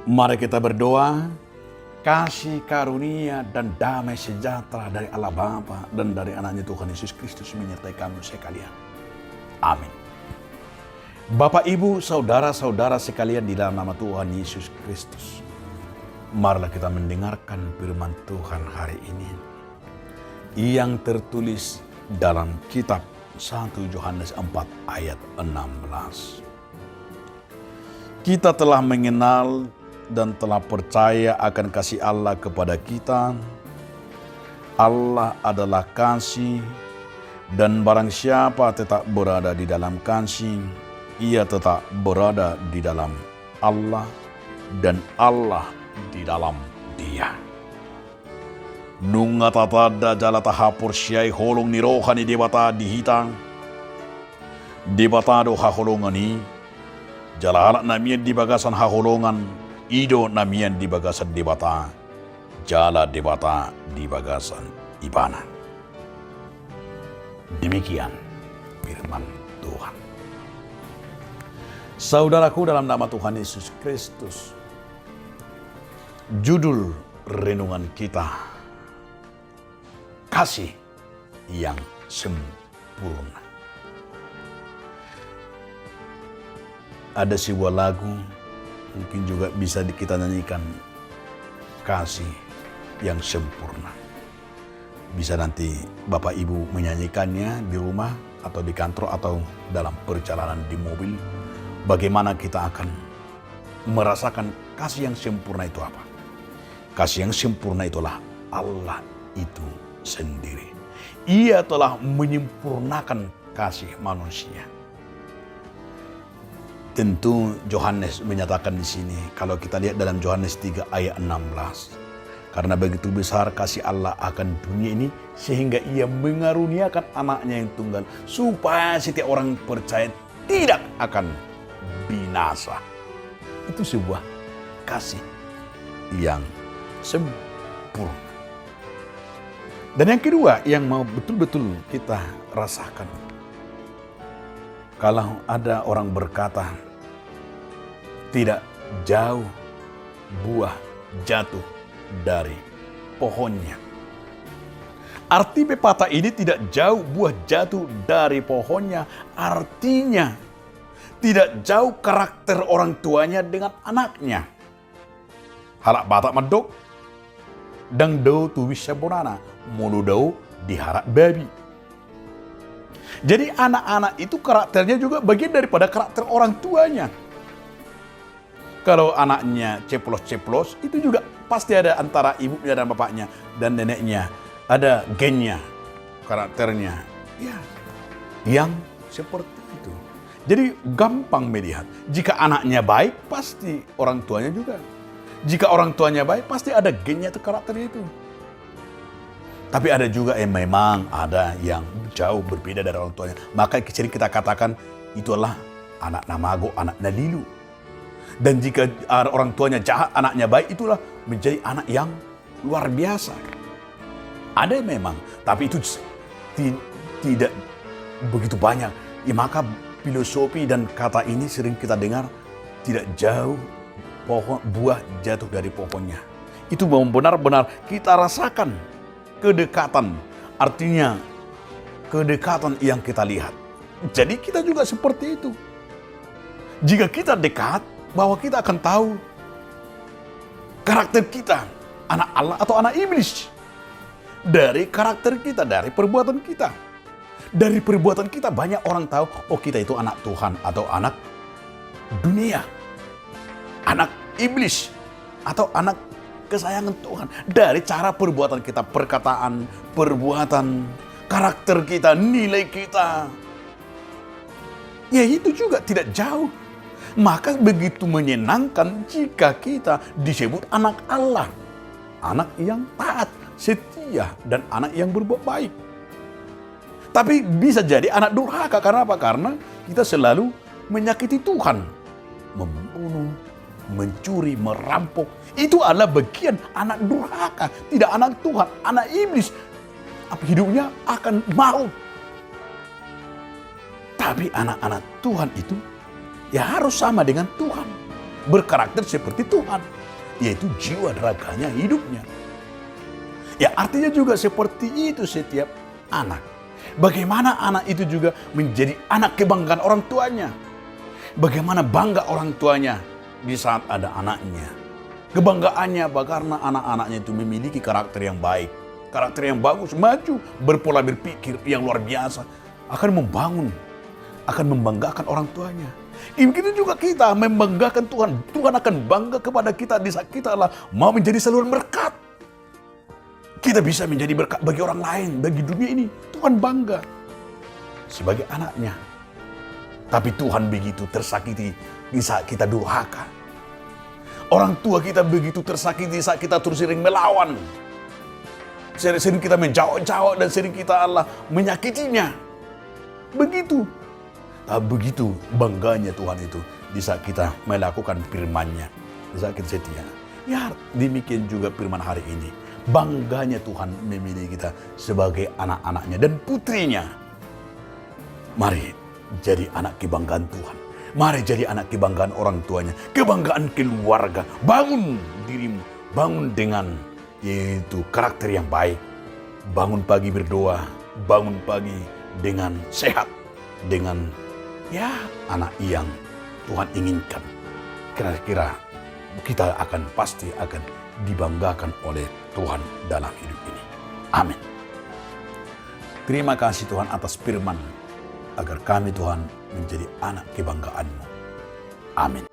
Mari kita berdoa, kasih karunia dan damai sejahtera dari Allah Bapa dan dari anaknya Tuhan Yesus Kristus menyertai kamu sekalian. Amin. Bapak, Ibu, saudara-saudara sekalian di dalam nama Tuhan Yesus Kristus, marilah kita mendengarkan firman Tuhan hari ini yang tertulis dalam kitab 1 Yohanes 4 ayat 16. Kita telah mengenal dan telah percaya akan kasih Allah kepada kita. Allah adalah kasih, dan barang siapa tetap berada di dalam kasih, ia tetap berada di dalam Allah dan Allah di dalam dia. Nunga tatada jala tahapur syai holong ni rohani debata dihitang. Debata do haholongani jala anak namian di bagasan haholongan. Ido namian di bagasan debata, jala debata di bagasan ibana. Demikian firman Tuhan. Saudaraku dalam nama Tuhan Yesus Kristus, judul renungan kita, kasih yang sempurna. Ada sebuah lagu, mungkin juga bisa kita nyanyikan, kasih yang sempurna. Bisa nanti Bapak Ibu menyanyikannya di rumah atau di kantor atau dalam perjalanan di mobil. Bagaimana kita akan merasakan kasih yang sempurna itu apa? Kasih yang sempurna itulah Allah itu sendiri. Ia telah menyempurnakan kasih manusia. Tentu Yohanes menyatakan di sini, kalau kita lihat dalam Yohanes 3 ayat 16. Karena begitu besar kasih Allah akan dunia ini, sehingga ia mengaruniakan anaknya yang tunggal, supaya setiap orang percaya tidak akan binasa. Itu sebuah kasih yang sempurna. Dan yang kedua yang mau betul-betul kita rasakan, kalau ada orang berkata, tidak jauh buah jatuh dari pohonnya. Arti pepatah ini tidak jauh buah jatuh dari pohonnya, artinya tidak jauh karakter orang tuanya dengan anaknya. Halak batak medok, dang do tuwis sabonana, mulu do diharap babi. Jadi anak-anak itu karakternya juga bagian daripada karakter orang tuanya. Kalau anaknya ceplos-ceplos, itu juga pasti ada antara ibunya dan bapaknya dan neneknya. Ada gennya, karakternya. Ya, yang seperti itu. Jadi gampang melihat. Jika anaknya baik, pasti orang tuanya juga. Jika orang tuanya baik, pasti ada gennya atau karakternya itu. Tapi ada juga yang memang ada yang jauh berbeda dari orang tuanya. Maka sering kita katakan itulah anak namago, anak nalilu. Dan jika orang tuanya jahat, anaknya baik, itulah menjadi anak yang luar biasa. Ada memang, tapi itu tidak begitu banyak. Ya, maka filosofi dan kata ini sering kita dengar, tidak jauh buah jatuh dari pohonnya. Itu benar-benar kita rasakan kedekatan, artinya kedekatan yang kita lihat. Jadi kita juga seperti itu. Jika kita dekat, bahwa kita akan tahu karakter kita, anak Allah atau anak iblis. Dari karakter kita, dari perbuatan kita. Dari perbuatan kita banyak orang tahu, oh kita itu anak Tuhan atau anak dunia. Anak iblis atau anak kesayangan Tuhan. Dari cara perbuatan kita, perkataan, perbuatan, karakter kita, nilai kita. Ya itu juga tidak jauh. Maka begitu menyenangkan jika kita disebut anak Allah. Anak yang taat, setia, dan anak yang berbuat baik. Tapi bisa jadi anak durhaka. Karena apa? Karena kita selalu menyakiti Tuhan. Membunuh, mencuri, merampok. Itu adalah bagian anak durhaka. Tidak anak Tuhan, anak iblis. Hidupnya akan maut. Tapi anak-anak Tuhan itu ya harus sama dengan Tuhan. berkarakter seperti Tuhan, yaitu jiwa raganya, hidupnya. Ya artinya juga seperti itu setiap anak. Bagaimana anak itu juga menjadi anak kebanggaan orang tuanya. Bagaimana bangga orang tuanya di saat ada anaknya. Kebanggaannya karena anak-anaknya itu memiliki karakter yang baik. Karakter yang bagus, maju, berpola berpikir yang luar biasa. Akan membangun, akan membanggakan orang tuanya. Begitu juga kita membanggakan Tuhan. Tuhan akan bangga kepada kita di saat kita mau menjadi saluran berkat. Kita bisa menjadi berkat bagi orang lain, bagi dunia ini. Tuhan bangga sebagai anaknya. Tapi Tuhan begitu tersakiti di saat kita durhaka. Orang tua kita begitu tersakiti saat kita terus sering melawan. Sering kita menjawab dan sering kita menyakitinya. Begitu. Begitu bangganya Tuhan itu di saat kita melakukan firman-Nya. Di saat kita setia. Ya demikian juga firman hari ini. Bangganya Tuhan memilih kita sebagai anak-anaknya dan putrinya. Mari jadi anak kebanggaan Tuhan. Mari jadi anak kebanggaan orang tuanya. Kebanggaan keluarga. Bangun dirimu. Bangun dengan yaitu karakter yang baik. Bangun pagi berdoa. Bangun pagi dengan sehat. Dengan anak yang Tuhan inginkan. Kira-kira kita pasti akan dibanggakan oleh Tuhan dalam hidup ini. Amin. Terima kasih Tuhan atas firman, agar kami Tuhan menjadi anak kebanggaan-Mu. Amin.